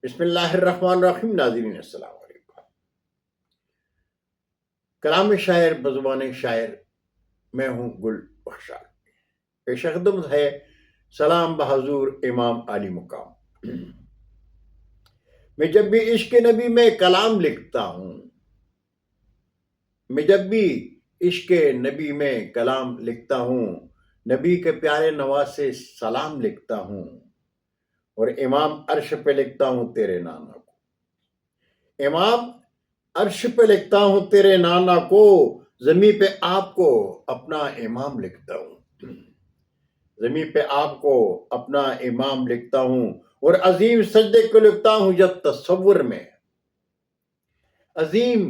بسم اللہ الرحمن الرحیم. ناظرین السلام علیکم. کلام شاعر بزبان شاعر میں ہوں گل بخشال. پیش خدمت ہے سلام بحضور امام علی مقام. میں جب بھی عشق نبی میں کلام لکھتا ہوں، میں جب بھی عشق نبی میں کلام لکھتا ہوں، نبی کے پیارے نواز سے سلام لکھتا ہوں، اور امام عرش پہ لکھتا ہوں تیرے نانا کو. امام عرش پہ لکھتا ہوں تیرے نانا کو، زمین پہ آپ کو اپنا امام لکھتا ہوں. زمین پہ آپ کو اپنا امام لکھتا ہوں، اور عظیم سجدے کو لکھتا ہوں جب تصور میں. عظیم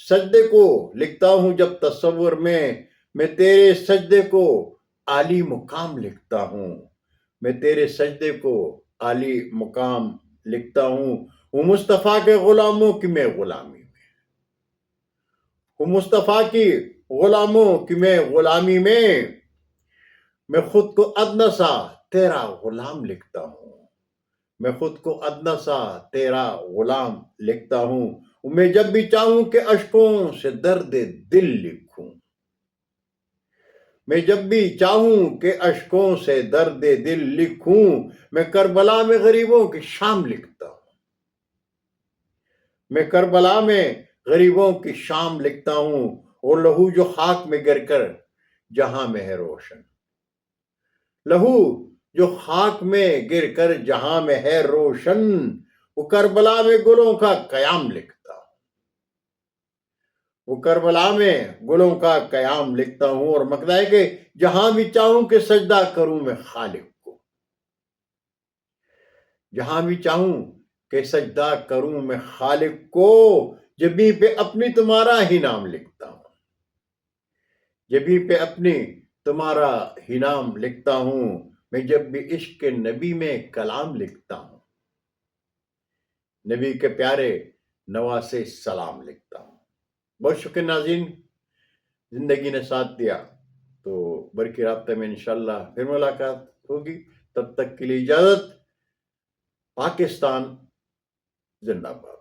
سجدے کو لکھتا ہوں جب تصور میں تیرے سجدے کو عالی مقام لکھتا ہوں. میں تیرے سجدے کو عالی مقام لکھتا ہوں. ہوں مصطفیٰ کے غلاموں کی میں غلامی میں، ہوں مصطفیٰ کی غلاموں کی میں غلامی میں خود کو ادنا سا تیرا غلام لکھتا ہوں. میں خود کو ادنا سا تیرا غلام لکھتا ہوں. میں جب بھی چاہوں کہ اشکوں سے درد دل لکھوں، میں جب بھی چاہوں کہ اشکوں سے درد دل لکھوں، میں کربلا میں غریبوں کی شام لکھتا ہوں. میں کربلا میں غریبوں کی شام لکھتا ہوں، اور لہو جو خاک میں گر کر جہاں میں ہے روشن. لہو جو خاک میں گر کر جہاں میں ہے روشن، وہ کربلا میں گلوں کا قیام لکھتا ہوں. وہ کربلا میں گلوں کا قیام لکھتا ہوں، اور مقدہ ہے کہ جہاں بھی چاہوں کہ سجدہ کروں میں خالق کو. جہاں بھی چاہوں کہ سجدہ کروں میں خالق کو، جبیں پہ اپنی تمہارا ہی نام لکھتا ہوں. جبیں پہ اپنی تمہارا ہی نام لکھتا ہوں. میں جب بھی عشق نبی میں کلام لکھتا ہوں، نبی کے پیارے نواز سے سلام لکھتا ہوں. بہت شکریہ ناظرین، زندگی نے ساتھ دیا تو برقی رابطہ میں انشاءاللہ پھر ملاقات ہوگی. تب تک کے لیے اجازت. پاکستان زندہ باد.